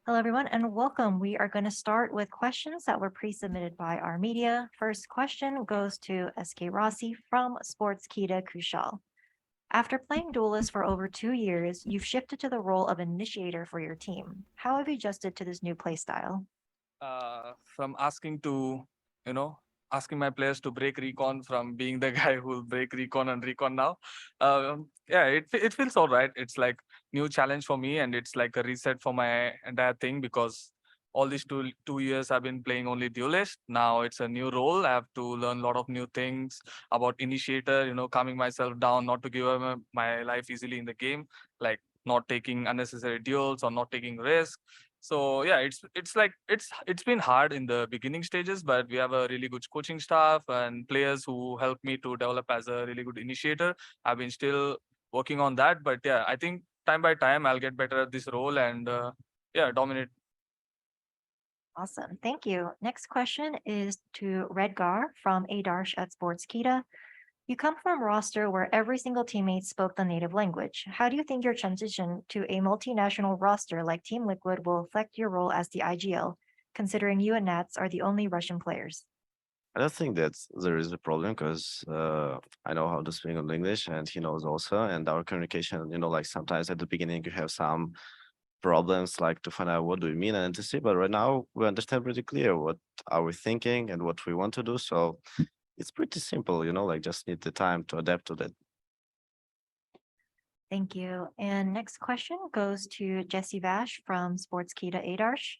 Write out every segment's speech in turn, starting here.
Hello, everyone, and welcome. We are going to start with questions that were pre-submitted by our media. First question goes to SkRossi from Sportskita Kushal. After playing Duelist for over 2 years, you've shifted to the role of initiator for your team. How have you adjusted to this new playstyle? From asking to, you know, asking my players to break recon from being the guy who will break recon and recon now. Yeah, it feels all right. It's like new challenge for me, and it's like a reset for my entire thing because all these two years I've been playing only duelist. Now it's a new role. I have to learn a lot of new things about initiator. Calming myself down, not to give up my life easily in the game, like not taking unnecessary duels or not taking risks. So yeah, it's been hard in the beginning stages, but we have a really good coaching staff and players who help me to develop as a really good initiator. I've been still working on that, but yeah, I think time by time I'll get better at this role and yeah, dominate. Awesome. Thank you. Next question is to Redgar from Adarsh at Sportskita. You come from a roster where every single teammate spoke the native language. How do you think your transition to a multinational roster like Team Liquid will affect your role as the IGL, considering you and Nats are the only Russian players? I don't think that there is a problem because I know how to speak on English and he knows also. And our communication, like sometimes at the beginning you have some problems like to find out what do we mean and to see. But right now we understand pretty clear what are we thinking and what we want to do. So it's pretty simple, like just need the time to adapt to that. Thank you. And next question goes to JessieVash from Sportskita Adarsh.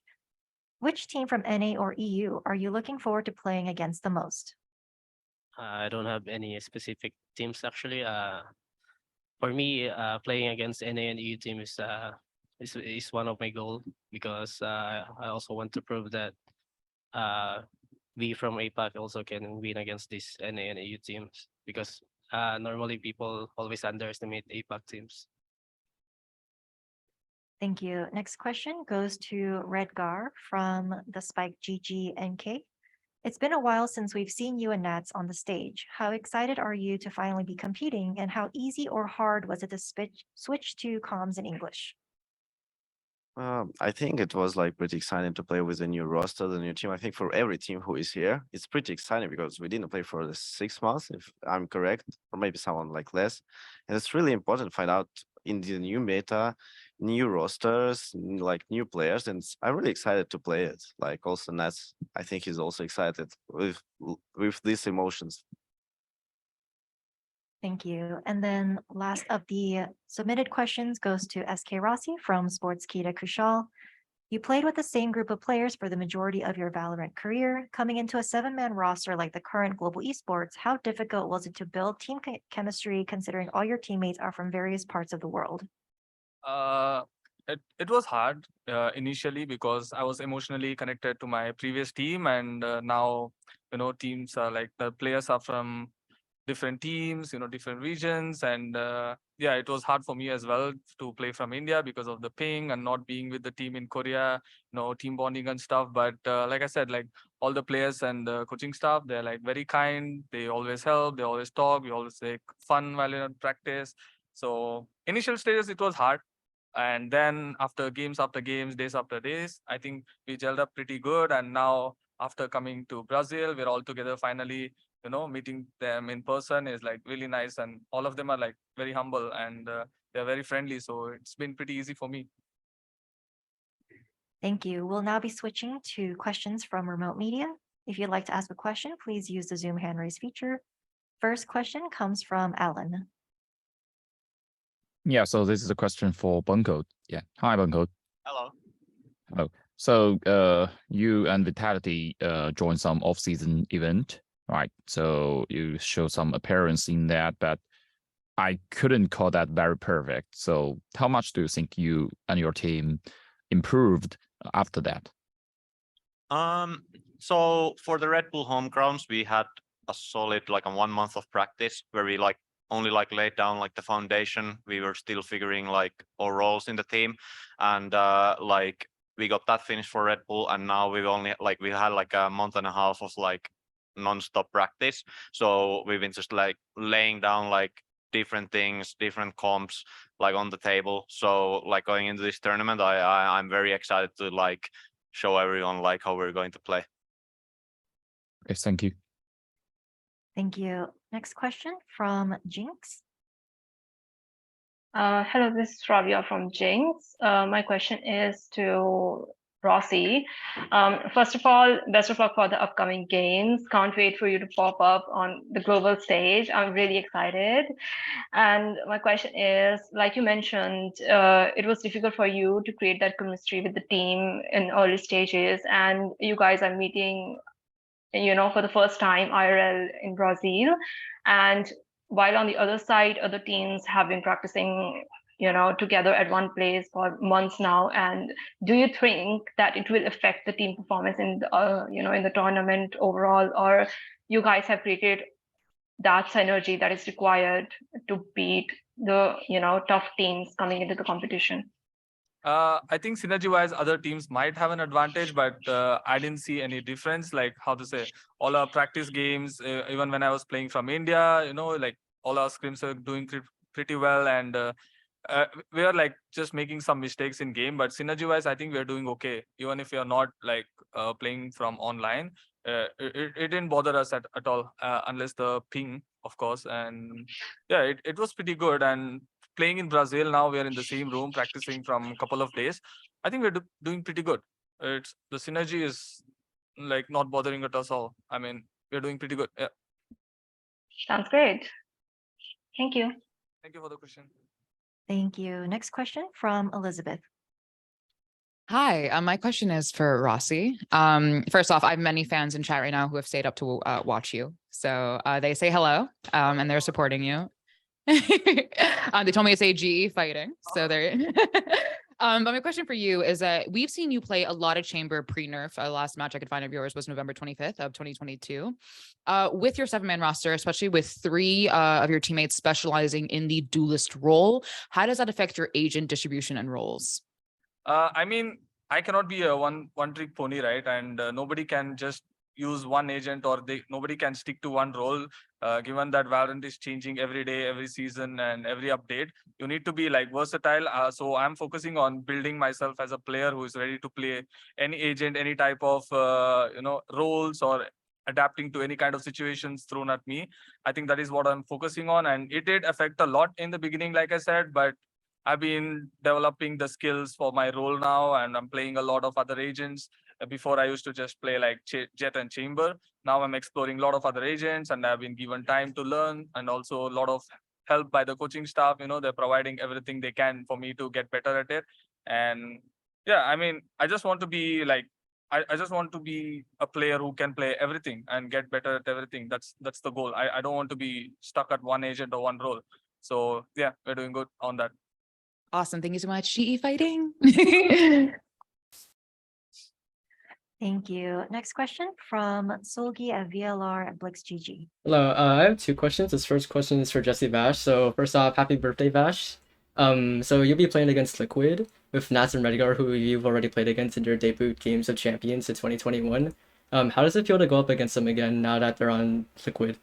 Which team from NA or EU are you looking forward to playing against the most? I don't have any specific teams actually. For me, playing against NA and EU team is one of my goal because I also want to prove that uh we from APAC also can win against these NA and EU teams because normally people always underestimate APAC teams. Thank you. Next question goes to Redgar from the Spike GGNK. It's been a while since we've seen you and Nats on the stage. How excited are you to finally be competing, and how easy or hard was it to switch to comms in English? I think it was like pretty exciting to play with the new roster, the new team. I think for every team who is here, it's pretty exciting because we didn't play for the 6 months, if I'm correct, or maybe someone like less. And it's really important to find out in the new meta, new rosters, like new players. And I'm really excited to play it. Like also Nats, I think he's also excited with these emotions. Thank you. And then last of the submitted questions goes to SkRossi from Sportskita Kushal. You played with the same group of players for the majority of your Valorant career. Coming into a seven-man roster like the current global esports, how difficult was it to build team chemistry considering all your teammates are from various parts of the world? Uh, it was hard initially because I was emotionally connected to my previous team, and now teams are like the players are from different teams, different regions. And yeah, it was hard for me as well to play from India because of the ping and not being with the team in Korea, team bonding and stuff. But like I said, like all the players and the coaching staff, they're like very kind. They always help. They always talk. We always take fun while in practice. So initial stages, it was hard. And then after games, days after days, I think we gelled up pretty good. And now after coming to Brazil, we're all together finally, meeting them in person is like really nice, and all of them are like very humble and they're very friendly, so it's been pretty easy for me. Thank you. We'll now be switching to questions from remote media. If you'd like to ask a question, please use the Zoom hand raise feature. First question comes from Alan. Yeah, so this is a question for BONECOLD. Yeah. Hi, BONECOLD. Hello. Hello. So you and Vitality joined some off-season event, right? So you show some appearance in that, but I couldn't call that very perfect. So how much do you think you and your team improved after that? So for the Red Bull home grounds, we had a solid like a 1 month of practice where we like only like laid down like the foundation. We were still figuring like our roles in the team, and like we got that finished for Red Bull, and now we've only like we had like a month and a half of like non-stop practice. So we've been just like laying down like different things, different comps like on the table. So like going into this tournament, I'm very excited to like show everyone like how we're going to play. Okay, thank you. Thank you. Next question from Jinx. Hello, this is Rabia from Jinx. My question is to Rossi. First of all, best of luck for the upcoming games. Can't wait for you to pop up on the global stage. I'm really excited. And my question is, like you mentioned, it was difficult for you to create that chemistry with the team in early stages, and you guys are meeting, for the first time IRL in Brazil. And while on the other side, other teams have been practicing, together at one place for months now. And do you think that it will affect the team performance in the tournament overall, or you guys have created that synergy that is required to beat the tough teams coming into the competition? I think synergy-wise, other teams might have an advantage, but I didn't see any difference. Like how to say, all our practice games, even when I was playing from India, like all our scrims are doing pretty well, and we are like just making some mistakes in game. But synergy-wise, I think we are doing okay, even if we are not like playing from online. It didn't bother us at all, unless the ping, of course. And yeah, it was pretty good. And playing in Brazil now, we are in the same room practicing from a couple of days. I think we're doing pretty good. It's the synergy is like not bothering us all. I mean, we're doing pretty good. Yeah. Sounds great. Thank you. Thank you for the question. Thank you. Next question from Elizabeth. Hi, my question is for Rossi. First off, I have many fans in chat right now who have stayed up to watch you. So they say hello, and they're supporting you. They told me to say GE fighting. So they're but my question for you is that we've seen you play a lot of chamber pre-nerf. The last match I could find of yours was November 25th of 2022. With your 7-man roster, especially with 3 of your teammates specializing in the duelist role, how does that affect your agent distribution and roles? I mean, I cannot be a one trick pony, right? And nobody can just use one agent, or nobody can stick to one role. Given that Valorant is changing every day, every season, and every update, you need to be like versatile. So I'm focusing on building myself as a player who is ready to play any agent, any type of roles, or adapting to any kind of situations thrown at me. I think that is what I'm focusing on, and it did affect a lot in the beginning, like I said, but I've been developing the skills for my role now, and I'm playing a lot of other agents. Before I used to just play like Jet and Chamber. Now I'm exploring a lot of other agents, and I've been given time to learn, and also a lot of help by the coaching staff. They're providing everything they can for me to get better at it. And yeah, I mean, I just want to be like, I just want to be a player who can play everything and get better at everything. That's the goal. I don't want to be stuck at one agent or one role. So yeah, we're doing good on that. Awesome. Thank you so much. GE fighting. Thank you. Next question from Solgi at VLR at BlixGG. Hello, I have 2 questions. This first question is for JessieVash. So first off, happy birthday, Vash. So you'll be playing against Liquid with Nats and Redgar, who you've already played against in your debut games of Champions in 2021. How does it feel to go up against them again now that they're on Liquid?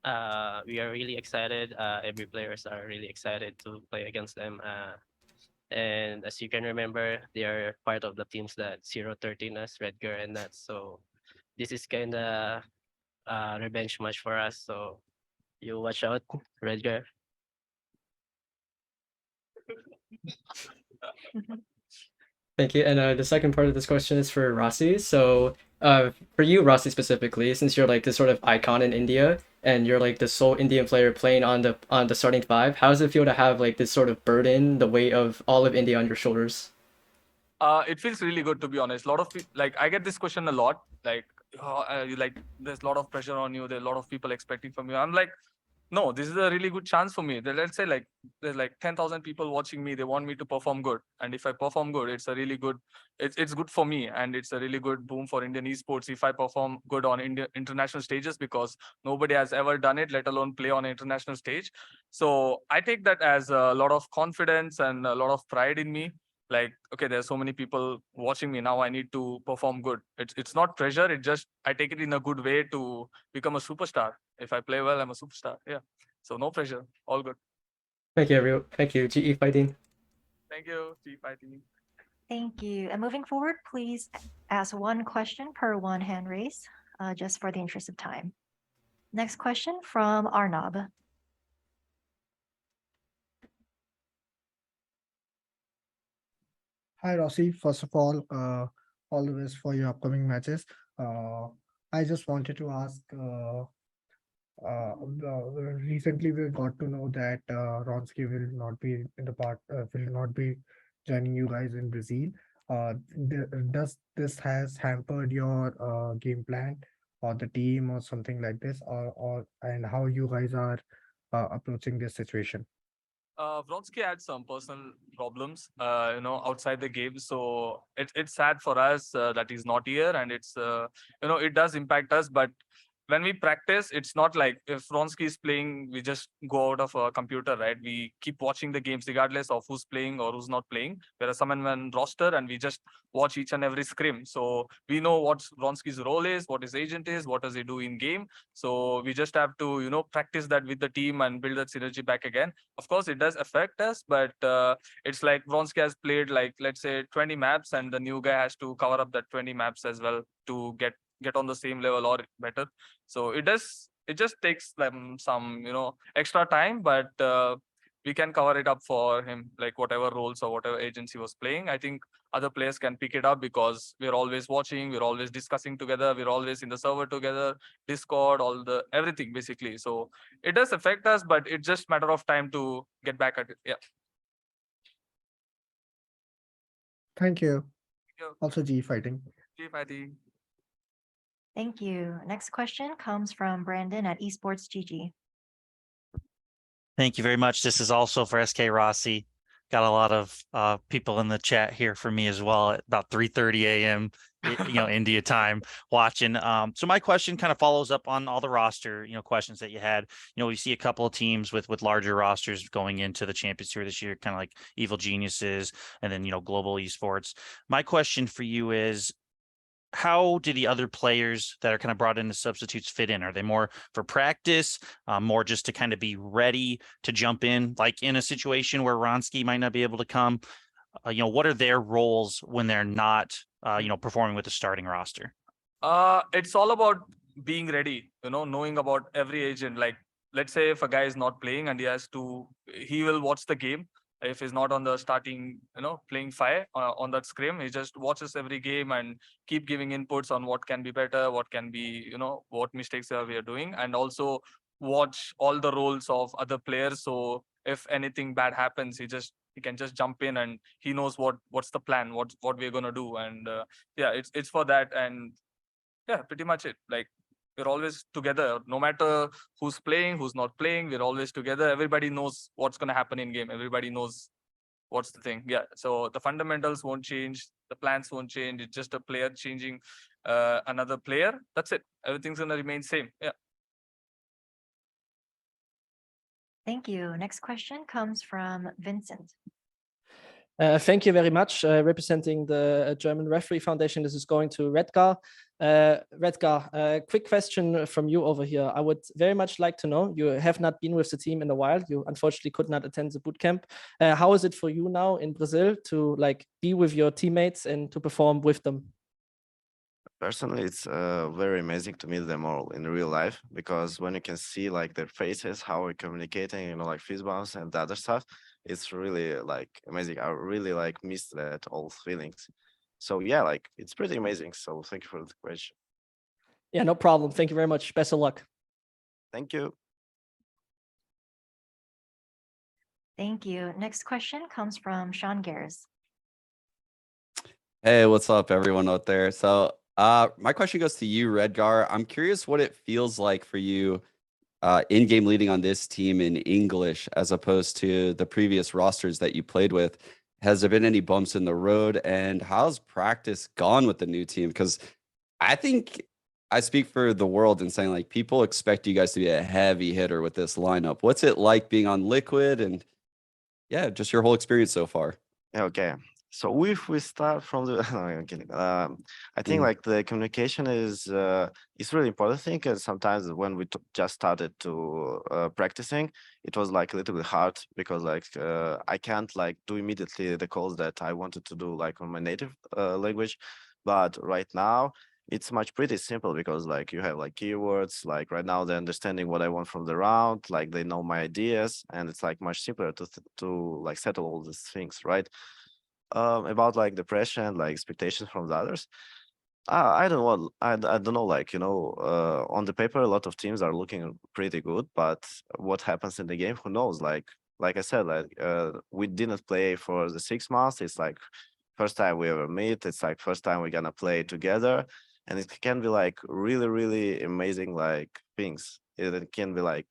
We are really excited. Every players are really excited to play against them. And as you can remember, they are part of the teams that 0-13 us, Redgar and Nats. So this is kind of revenge match for us. So you watch out, Redgar. Thank you. And the second part of this question is for Rossi. So for you, Rossi, specifically, since you're like this sort of icon in India, and you're like the sole Indian player playing on the starting 5, how does it feel to have like this sort of burden, the weight of all of India on your shoulders? It feels really good, to be honest. A lot of like I get this question a lot. Like, there's a lot of pressure on you. There's a lot of people expecting from you. I'm like, no, this is a really good chance for me. Let's say like there's like 10,000 people watching me. They want me to perform good, and if I perform good, it's a really good. It's good for me, and it's a really good boom for Indian esports if I perform good on international stages, because nobody has ever done it, let alone play on an international stage. So I take that as a lot of confidence and a lot of pride in me. Like, okay, there's so many people watching me now. I need to perform good. It's not pressure. It just I take it in a good way to become a superstar. If I play well, I'm a superstar. Yeah. So no pressure, all good. Thank you, everyone. Thank you, GE Fighting. Thank you, G5 Thank you. And moving forward, please ask one question per one hand raise, just for the interest of time. Next question from Arnab. Hi, Rossi. First of all the best for your upcoming matches. I just wanted to ask, recently we got to know that Ronsky will not be will not be joining you guys in Brazil. Does this has hampered your game plan or the team or something like this, or and how you guys are approaching this situation? Vronsky had some personal problems, outside the game. So it's sad for us that he's not here, and it's it does impact us. But when we practice, it's not like if Vronsky is playing, we just go out of a computer, right? We keep watching the games regardless of who's playing or who's not playing. There are some in one roster, and we just watch each and every scrim. So we know what Vronsky's role is, what his agent is, what does he do in game. So we just have to practice that with the team and build that synergy back again. Of course, it does affect us, but it's like Vronsky has played like, let's say 20 maps, and the new guy has to cover up that 20 maps as well to get on the same level or better. So it just takes them some extra time, but we can cover it up for him, like whatever roles or whatever agency was playing. I think other players can pick it up because we're always watching, we're always discussing together, we're always in the server together, Discord, everything basically. So it does affect us, but it's just matter of time to get back at it. Yeah. Thank you. Thank you. Also, G Fighting. G5. Thank you. Next question comes from Brandon at Esports GG. Thank you very much. This is also for SkRossi. Got a lot of people in the chat here for me as well at about 3:30 a.m. India time watching. So my question kind of follows up on all the roster, questions that you had. We see a couple of teams with larger rosters going into the Champions Tour this year, kind of like Evil Geniuses and then, Global Esports. My question for you is, how do the other players that are kind of brought in as substitutes fit in? Are they more for practice, more just to kind of be ready to jump in, like in a situation where Ronsky might not be able to come? What are their roles when they're not, performing with the starting roster? It's all about being ready, knowing about every agent. Like, let's say if a guy is not playing and he will watch the game. If he's not on the starting, playing fire on that scrim, he just watches every game and keep giving inputs on what can be better, what can be, what mistakes we are doing, and also watch all the roles of other players. So if anything bad happens, he can just jump in and he knows what's the plan, what we're gonna do, and it's for that. And yeah, pretty much it. Like, we're always together, no matter who's playing, who's not playing, we're always together. Everybody knows what's going to happen in game. Everybody knows what's the thing. Yeah. So the fundamentals won't change. The plans won't change. It's just a player changing another player. That's it. Everything's going to remain same. Yeah. Thank you. Next question comes from Vincent. Thank you very much. Representing the German Referee Foundation, this is going to Redgar. Redgar, quick question from you over here. I would very much like to know, you have not been with the team in a while. You unfortunately could not attend the boot camp. How is it for you now in Brazil to be with your teammates and to perform with them? Personally, it's very amazing to meet them all in real life, because when you can see their faces, how we're communicating, like fist bumps and the other stuff, it's really amazing. I really miss that old feelings. So yeah, it's pretty amazing. So thank you for the question. Yeah, no problem. Thank you very much. Best of luck. Thank you. Thank you. Next question comes from Sean Gares. Hey, what's up, everyone out there? So my question goes to you, Redgar. I'm curious what it feels like for you in-game leading on this team in English as opposed to the previous rosters that you played with. Has there been any bumps in the road, and how's practice gone with the new team? Because I think I speak for the world in saying people expect you guys to be a heavy hitter with this lineup. What's it like being on Liquid, and yeah, just your whole experience so far? Okay. So if we start from the, no, I'm kidding. I think like the communication is really important thing, and sometimes when we just started to practicing, it was like a little bit hard because like I can't like do immediately the calls that I wanted to do like on my native language, but right now it's much pretty simple because like you have like keywords, like right now they're understanding what I want from the round, like they know my ideas, and it's like much simpler to like settle all these things, right? About like depression, like expectations from the others. I don't know. I don't know. Like on the paper, a lot of teams are looking pretty good, but what happens in the game, who knows? Like I said, like we didn't play for the 6 months. It's like first time we ever meet. It's like first time we're gonna play together, and it can be like really, really amazing like things. It can be like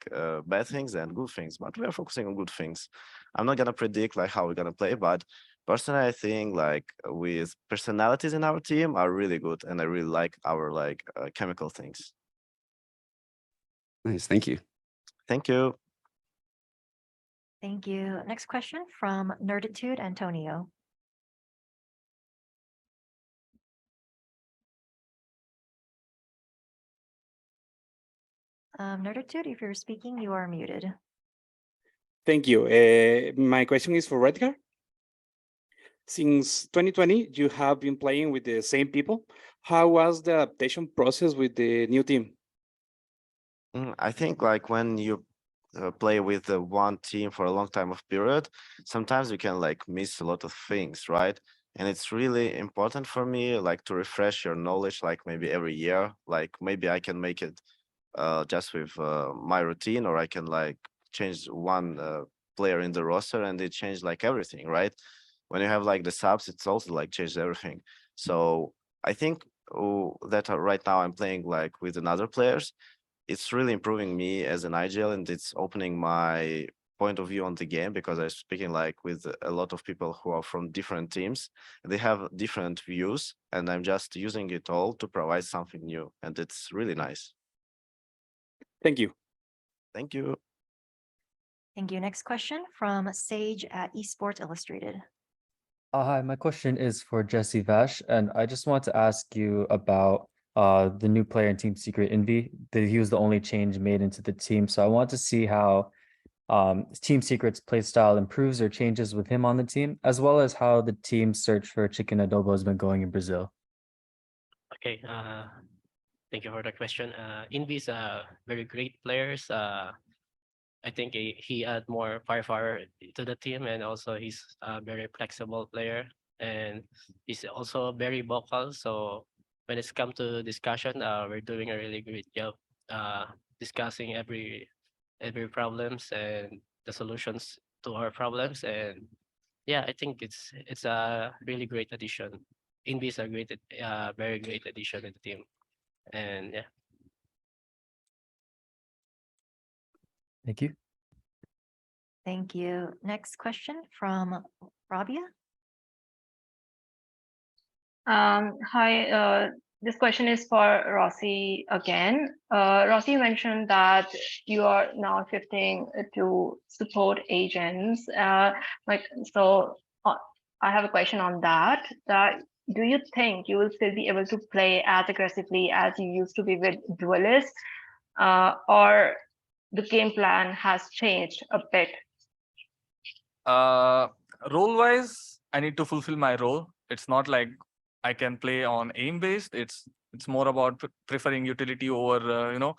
bad things and good things, but we are focusing on good things. I'm not gonna predict like how we're gonna play, but personally, I think like with personalities in our team are really good, and I really like our like chemical things. Nice, thank you. Thank you. Thank you. Next question from Nerditude Antonio. Nerditude, if you're speaking, you are muted. Thank you. My question is for Redgar. Since 2020, you have been playing with the same people. How was the adaptation process with the new team? I think like when you play with one team for a long time of period, sometimes you can like miss a lot of things, right? And it's really important for me like to refresh your knowledge, like maybe every year. Like maybe I can make it just with my routine, or I can like change one player in the roster and it changed like everything, right? When you have like the subs, it's also like changed everything. So I think that right now I'm playing like with another players. It's really improving me as an IGL, and it's opening my point of view on the game because I'm speaking like with a lot of people who are from different teams. They have different views, and I'm just using it all to provide something new, and it's really nice. Thank you. Thank you. Thank you. Next question from Sage at Esports Illustrated. Hi, my question is for JessieVash, and I just want to ask you about the new player in Team Secret, Envy. That he was the only change made into the team. So I want to see how Team Secret's play style improves or changes with him on the team, as well as how the team's search for chicken adobo has been going in Brazil. Okay. Thank you for the question. Invi's a very great players. I think he add more firepower to the team, and also he's a very flexible player, and he's also very vocal. So when it's come to discussion, we're doing a really great job discussing every problems and the solutions to our problems. And yeah, I think it's a really great addition. Invi is a very great addition to the team, and yeah. Thank you. Thank you. Next question from Rabia. Hi, this question is for Rossi again. Rossi mentioned that you are now shifting to support agents. So I have a question on that. Do you think you will still be able to play as aggressively as you used to be with duelists, or the game plan has changed a bit? Role wise, I need to fulfill my role. It's not like I can play on aim based. It's more about preferring utility over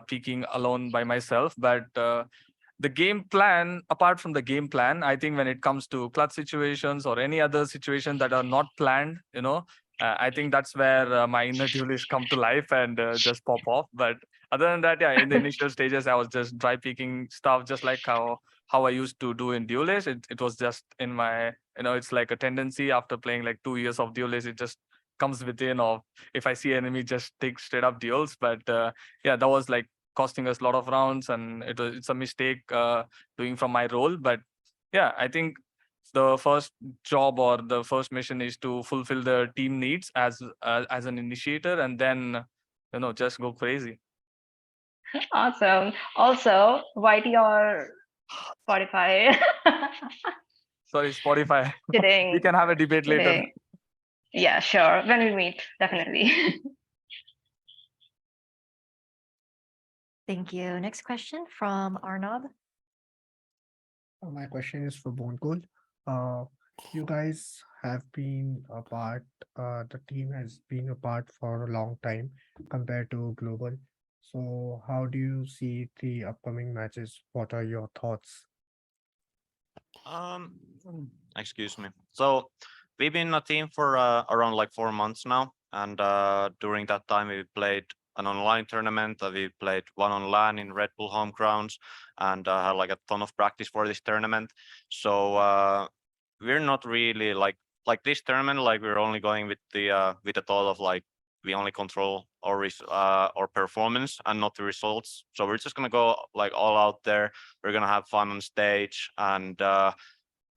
peeking alone by myself. But the game plan, apart from the game plan, I think when it comes to clutch situations or any other situation that are not planned, I think that's where my inner duelist come to life and just pop off. But other than that, yeah, in the initial stages, I was just dry peeking stuff, just like how I used to do in duelist. It was just in my, it's like a tendency after playing like 2 years of duelist, it just comes within of if I see enemy, just take straight up duels. But yeah, that was like costing us a lot of rounds, and it's a mistake doing from my role. But yeah, I think the first job or the first mission is to fulfill the team needs as an initiator, and then just go crazy. Awesome. Also, VIT or Spotify. Sorry, Spotify. We Kidding. can have a debate later. Kidding. Yeah, sure. When we meet, definitely. Thank you. Next question from Arnab. My question is for BONECOLD. You guys have been apart, the team has been apart for a long time compared to global. So how do you see the upcoming matches? What are your thoughts? Um, excuse me. So we've been a team for around like 4 months now, and during that time we played an online tournament. We played one on LAN in Red Bull home grounds, and had like a ton of practice for this tournament. So we're not really like this tournament. Like we're only going with the thought of like we only control our performance and not the results. So we're just gonna go like all out there. We're gonna have fun on stage, and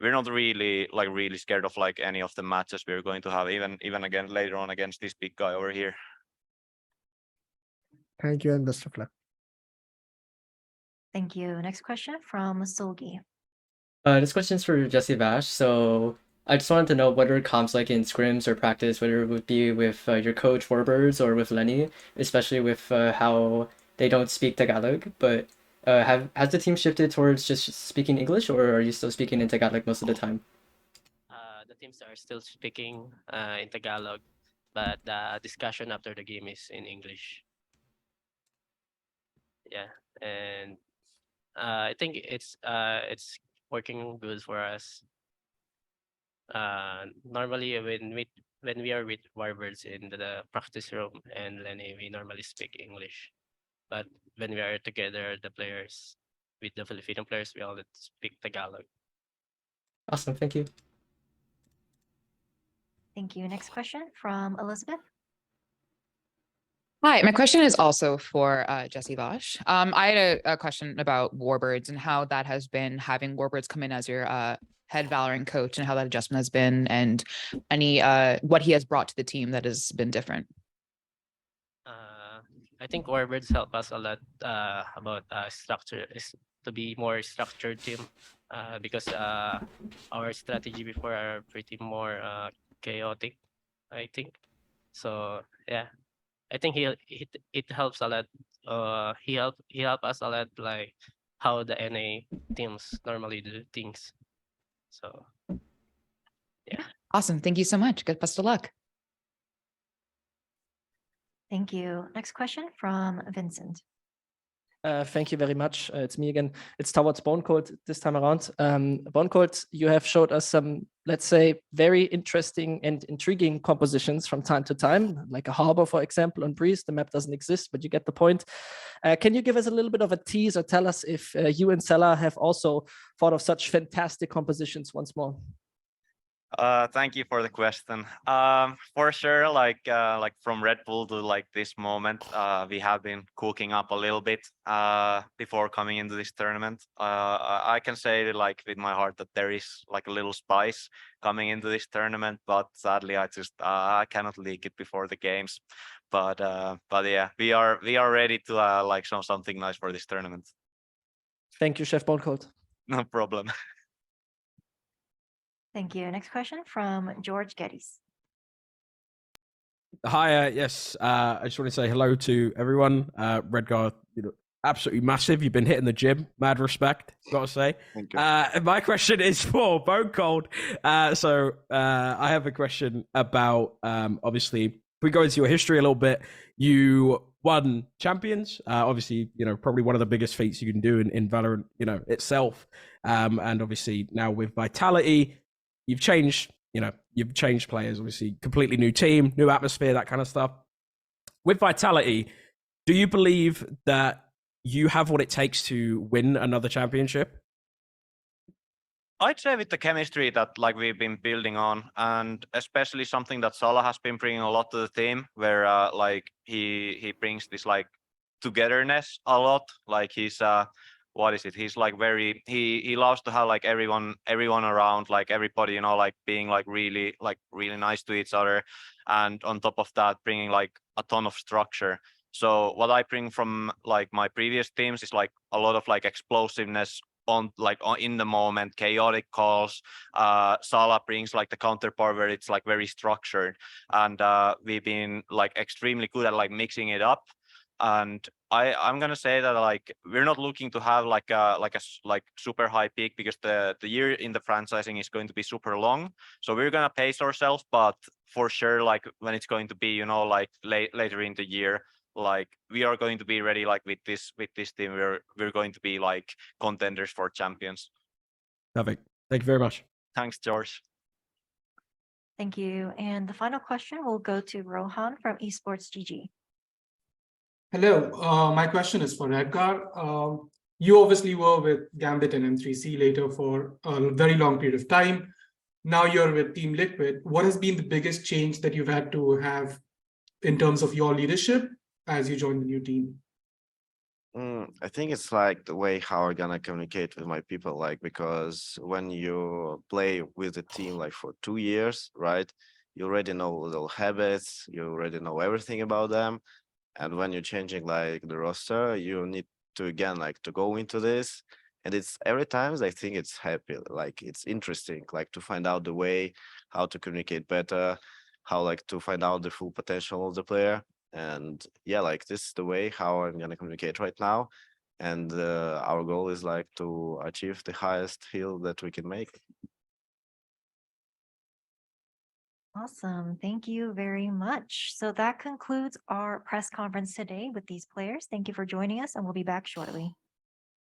we're not really scared of like any of the matches we're going to have, even again later on against this big guy over here. Thank you and best of luck. Thank you. Next question from Solgi. This question's for JessieVash. So I just wanted to know what are comps like in scrims or practice, whether it would be with your coach Warbirds or with Lenny, especially with how they don't speak Tagalog. But has the team shifted towards just speaking English, or are you still speaking in Tagalog most of the time? The teams are still speaking in Tagalog, but the discussion after the game is in English. Yeah, and I think it's working good for us. Normally when we are with Warbirds in the practice room and Lenny, we normally speak English. But when we are together, the players with the Filipino players, we all speak Tagalog. Awesome, thank you. Thank you. Next question from Elizabeth. Hi, my question is also for JessieVash. I had a question about Warbirds and how that has been, having Warbirds come in as your head Valorant coach, and how that adjustment has been, and any what he has brought to the team that has been different. I think Warbirds help us a lot about structure, is to be more structured team, because our strategy before are pretty more chaotic, I think. So yeah, I think it helps a lot. He help us a lot, like how the NA teams normally do things. So yeah. Awesome. Thank you so much. Good, best of luck. Thank you. Next question from Vincent. Thank you very much. It's me again. It's towards BONECOLD this time around. BONECOLD, you have showed us some, let's say, very interesting and intriguing compositions from time to time, like a harbor, for example, on Breeze. The map doesn't exist, but you get the point. Can you give us a little bit of a tease, or tell us if you and Sela have also thought of such fantastic compositions once more? Thank you for the question. For sure, like from Red Bull to like this moment, we have been cooking up a little bit before coming into this tournament. I can say like with my heart that there is like a little spice coming into this tournament, but sadly I cannot leak it before the games. But yeah, we are ready to like show something nice for this tournament. Thank you, Chef BONECOLD. No problem. Thank you. Next question from George Geddes. Hi, yes. I just want to say hello to everyone. Redgar, absolutely massive. You've been hitting the gym. Mad respect, gotta say. Thank you. My question is for BONECOLD. So I have a question about obviously, if we go into your history a little bit, you won champions. Obviously, probably one of the biggest feats you can do in Valorant, itself. And obviously now with Vitality, you've changed players, obviously completely new team, new atmosphere, that kind of stuff. With Vitality, do you believe that you have what it takes to win another championship? I'd say with the chemistry that like we've been building on, and especially something that Salah has been bringing a lot to the team, where like he brings this like togetherness a lot. Like he's what is it? He's like he loves to have like everyone around, like everybody, like being like really nice to each other, and on top of that bringing like a ton of structure. So what I bring from like my previous teams is like a lot of like explosiveness, in the moment, chaotic calls. Sala brings like the counterpart where it's like very structured, and we've been like extremely good at like mixing it up. And I'm gonna say that like we're not looking to have like a super high peak, because the year in the franchising is going to be super long. So we're gonna pace ourselves, but for sure, like when it's going to be, you know, like later in the year, like we are going to be ready. Like with this team, we're going to be like contenders for champions. Perfect. Thank you very much. Thanks, George. Thank you. And the final question will go to Rohan from Esports GG. Hello, my question is for Redgar. You obviously were with Gambit and M3C later for a very long period of time. Now you're with Team Liquid. What has been the biggest change that you've had to have in terms of your leadership as you join the new team? I think it's like the way how I'm gonna communicate with my people, like, because when you play with a team like for 2 years, right, you already know little habits, you already know everything about them. And when you're changing like the roster, you need to again like to go into this. And it's every time I think it's happy, like it's interesting, like to find out the way how to communicate better, how like to find out the full potential of the player. And yeah, like this is the way how I'm gonna communicate right now. And our goal is like to achieve the highest hill that we can make. Awesome. Thank you very much. So that concludes our press conference today with these players. Thank you for joining us, and we'll be back shortly.